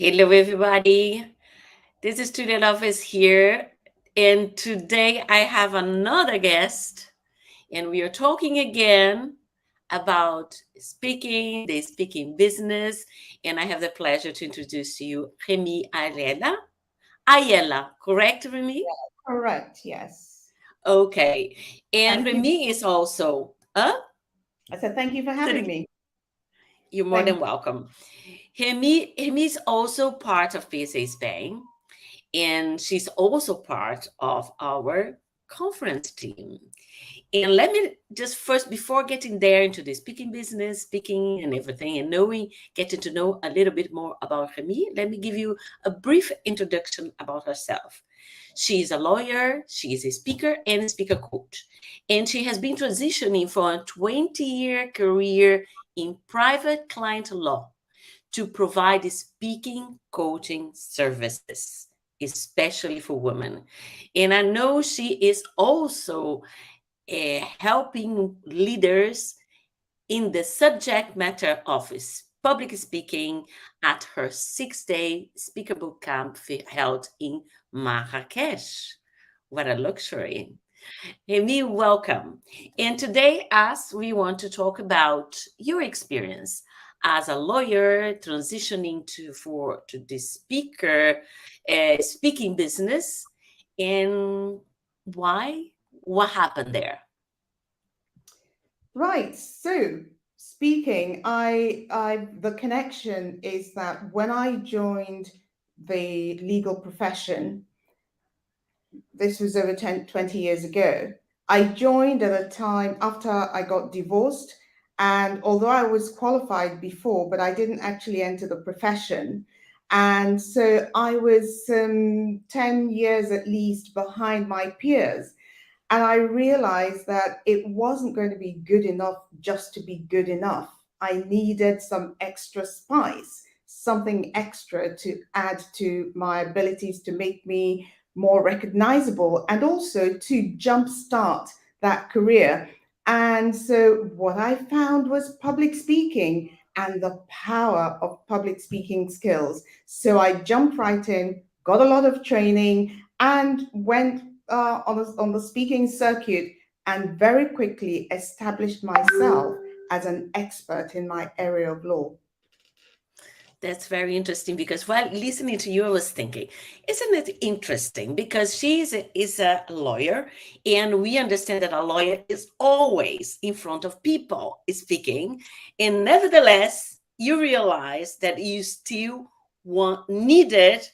Hello, everybody. This is Student Office here, and today I have another guest, and we are talking again about speaking, the speaking business, and I have the pleasure to introduce to you Remi Aiyela. Aiyela, correct, Remi? Correct, yes. Okay, and Thank you. Remi is also, I said thank you for so having me. you're more than Thank welcome. Remi is also part of PSA Spain, and she's also part of our conference team. And let me just first, before getting there into the speaking business, speaking and everything, and getting to know a little bit more about Remi, let me give you a brief introduction about herself. She's a lawyer, she is a speaker and a speaker coach, and she has been transitioning from a 20-year career in private client law to provide speaking coaching services, especially for women. And I know she is also helping leaders in the subject matter of public speaking at her 6-day speaker boot camp held in Marrakech. What a luxury. Amy, welcome. And today, as we want to talk about your experience as a lawyer transitioning to the speaking business, and what happened there. Right. So speaking, I the connection is that when I joined the legal profession, this was over 20 years ago. I joined at a time after I got divorced. And although I was qualified before, but I didn't actually enter the profession. And so I was 10 years at least behind my peers. And I realized that it wasn't going to be good enough just to be good enough. I needed some extra spice, something extra to add to my abilities to make me more recognizable and also to jumpstart that career. And so, what I found was public speaking and the power of public speaking skills. So, I jumped right in, got a lot of training, and went on the speaking circuit and very quickly established myself as an expert in my area of law. That's very interesting because while listening to you, I was thinking, isn't it interesting? Because is a lawyer, and we understand that a lawyer is always in front of people speaking, and nevertheless, you realize that you still needed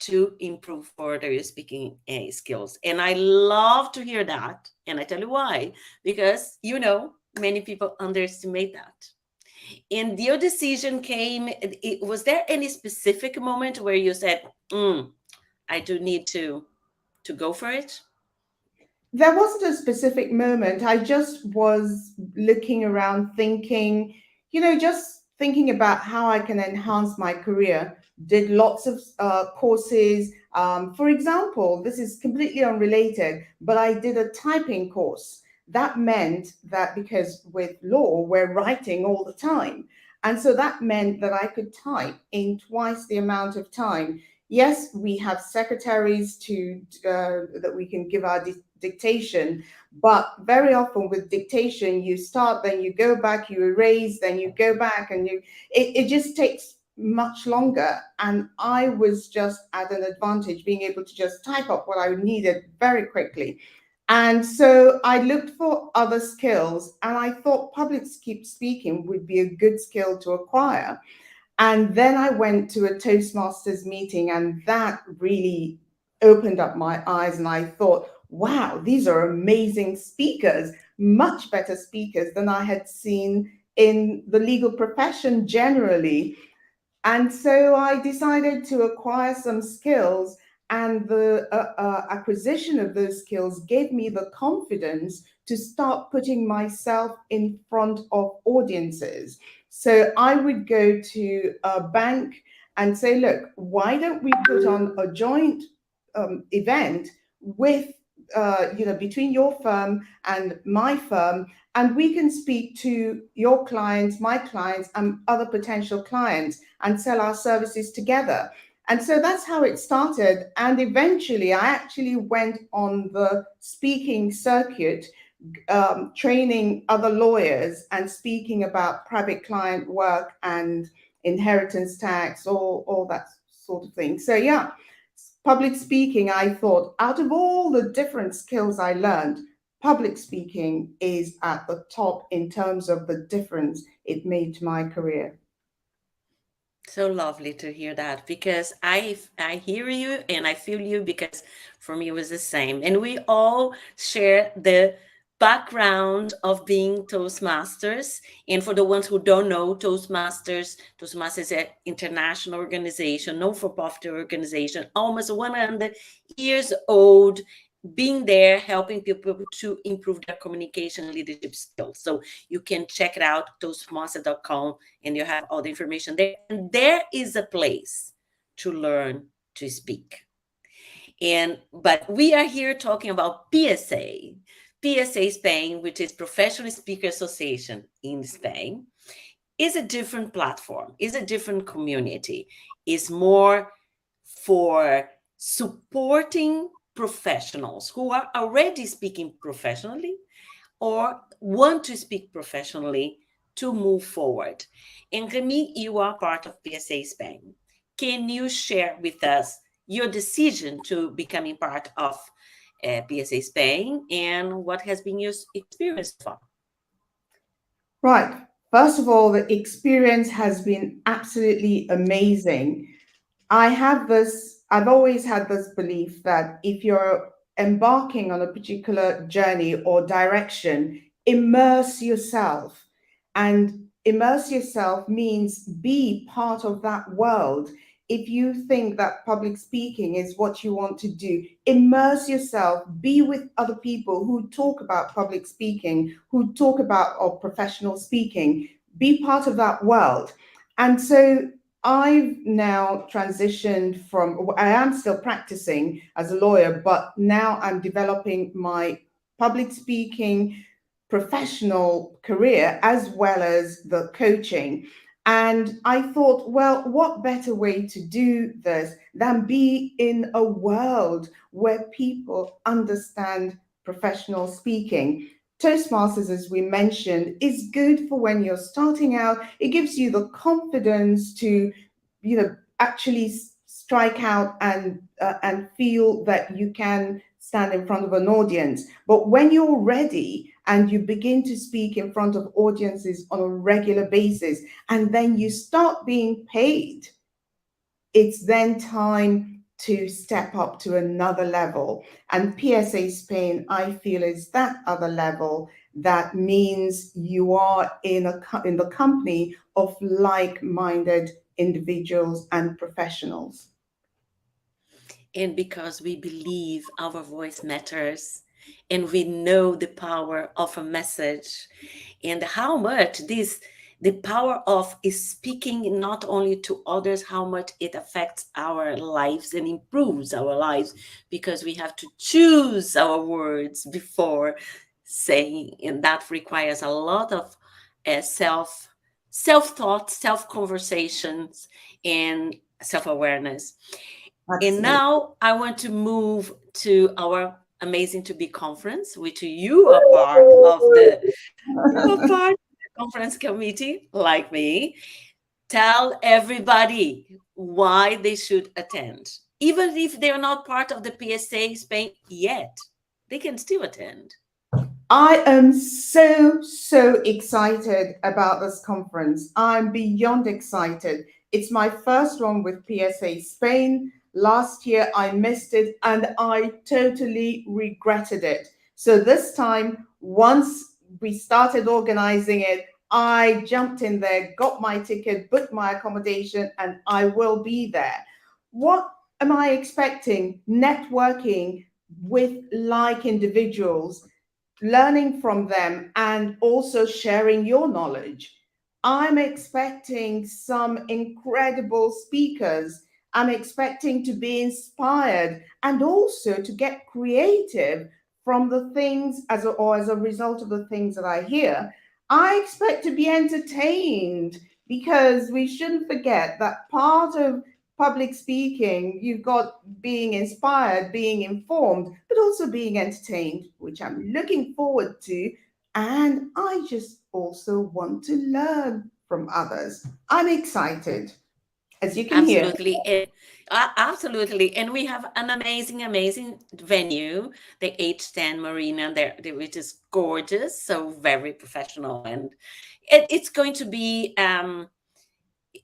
to improve further your speaking skills. And I love to hear that. And I tell you why, because many people underestimate that. And your decision came, was there any specific moment where you said, I do need to go for it? There wasn't a specific moment. I just was looking around, thinking, just thinking about how I can enhance my career. Did lots of courses. For example, this is completely unrelated, but I did a typing course. That meant that because with law, we're writing all the time. And so that meant that I could type in twice the amount of time. Yes, we have secretaries that we can give our dictation, but very often with dictation, you start, then you go back, you erase, then you go back, and it just takes much longer. And I was just at an advantage being able to just type up what I needed very quickly. And so I looked for other skills, and I thought public speaking would be a good skill to acquire. And then I went to a Toastmasters meeting, and that really opened up my eyes. And I thought, wow, these are amazing speakers, much better speakers than I had seen in the legal profession generally. And so I decided to acquire some skills, and the acquisition of those skills gave me the confidence to start putting myself in front of audiences. So I would go to a bank and say, look, why don't we put on a joint event with between your firm and my firm, and we can speak to your clients, my clients, and other potential clients and sell our services together. And so that's how it started. And eventually, I actually went on the speaking circuit, training other lawyers and speaking about private client work and inheritance tax, all that sort of thing. So, yeah, public speaking, I thought, out of all the different skills I learned, public speaking is at the top in terms of the difference it made to my career. So lovely to hear that, because I hear you and I feel you, because for me it was the same. And we all share the background of being Toastmasters. And for the ones who don't know, Toastmasters is an international organization, no for profit organization, almost 100 years old, being there helping people to improve their communication and leadership skills. So you can check it out, toastmaster.com, and you have all the information there. And there is a place to learn to speak. And but we are here talking about PSA Spain, which is Professional Speaker Association in Spain, is a different platform, is a different community, is more for supporting professionals who are already speaking professionally or want to speak professionally to move forward. And Remi, you are part of PSA Spain. Can you share with us your decision to becoming part of PSA Spain, and what has been your experience so far? Right. First of all, the experience has been absolutely amazing. I've always had this belief that if you're embarking on a particular journey or direction, immerse yourself. And immerse yourself means be part of that world. If you think that public speaking is what you want to do, immerse yourself, be with other people who talk about public speaking, who talk about or professional speaking, be part of that world. And so I've now transitioned from, I am still practicing as a lawyer, but now I'm developing my public speaking professional career as well as the coaching. And I thought, well, what better way to do this than be in a world where people understand professional speaking? Toastmasters, as we mentioned, is good for when you're starting out. It gives you the confidence to, actually strike out and feel that you can stand in front of an audience. But when you're ready and you begin to speak in front of audiences on a regular basis, and then you start being paid, it's then time to step up to another level. And PSA Spain, I feel, is that other level. That means you are in the company of like-minded individuals and professionals. And because we believe our voice matters, and we know the power of a message, and how much this the power of is speaking not only to others, how much it affects our lives and improves our lives, because we have to choose our words before saying, and that requires a lot of self thought, self conversations, and self awareness. And Absolutely. now I want to move to our Amazing to Be conference, which you are part of the you are part of the conference committee, like me. Tell everybody why they should attend. Even if they're not part of the PSA Spain yet, they can still attend. I am so excited about this conference. I'm beyond excited. It's my first one with PSA Spain. Last year I missed it and I totally regretted it. So this time, once we started organizing it, I jumped in there, got my ticket, booked my accommodation, and I will be there. What am I expecting? Networking with like individuals, learning from them, and also sharing your knowledge. I'm expecting some incredible speakers. I'm expecting to be inspired and also to get creative from the things as a result of the things that I hear, I expect to be entertained, because we shouldn't forget that part of public speaking, you've got being inspired, being informed, but also being entertained, which I'm looking forward to. And I just also want to learn from others. I'm excited, as you can hear. Absolutely. Absolutely. And we have an amazing, amazing venue, the H10 Marina there, which is gorgeous, so very professional. And it's going to be,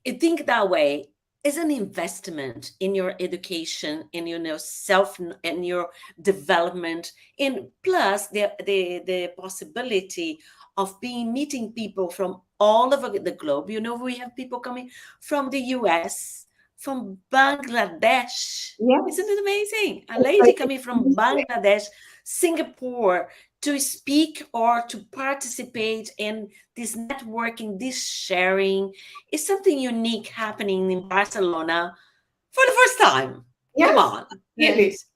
think that way, is an investment in your education, in your self, in your development, and plus the possibility of being meeting people from all over the globe. We have people coming from the US, from Bangladesh. Isn't Yes. it amazing? A lady It's coming from Bangladesh, Singapore, to speak or to participate in this networking, this sharing. Is something unique happening in Barcelona for the first time. Come Yes, on. absolutely. Yes,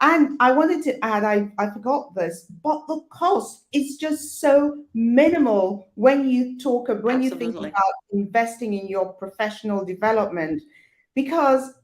And I wanted to add, I forgot this, but the cost is just so minimal when when you think absolutely. about investing in your professional development, because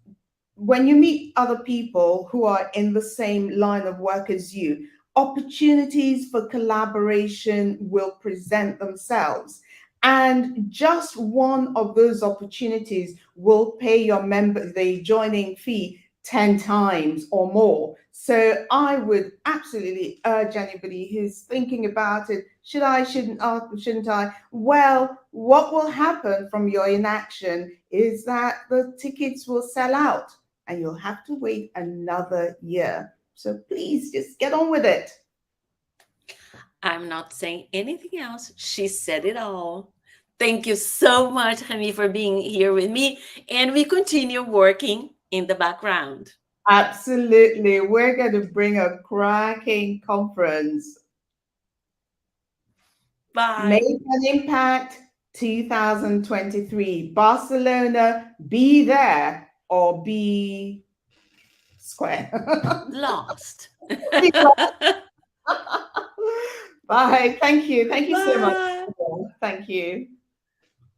when you meet other people who are in the same line of work as you, opportunities for collaboration will present themselves. And just one of those opportunities will pay your member the joining fee 10 times or more. So I would absolutely urge anybody who's thinking about it, shouldn't I? Well, what will happen from your inaction is that the tickets will sell out and you'll have to wait another year. So please just get on with it. I'm not saying anything else. She said it all. Thank you so much, Remy, for being here with me. And we continue working in the background. Absolutely. We're going to bring a cracking conference. Make Bye. an impact 2023. Barcelona, be there or be square. Lost. Bye. Thank you. Thank you so much. Bye. Thank you.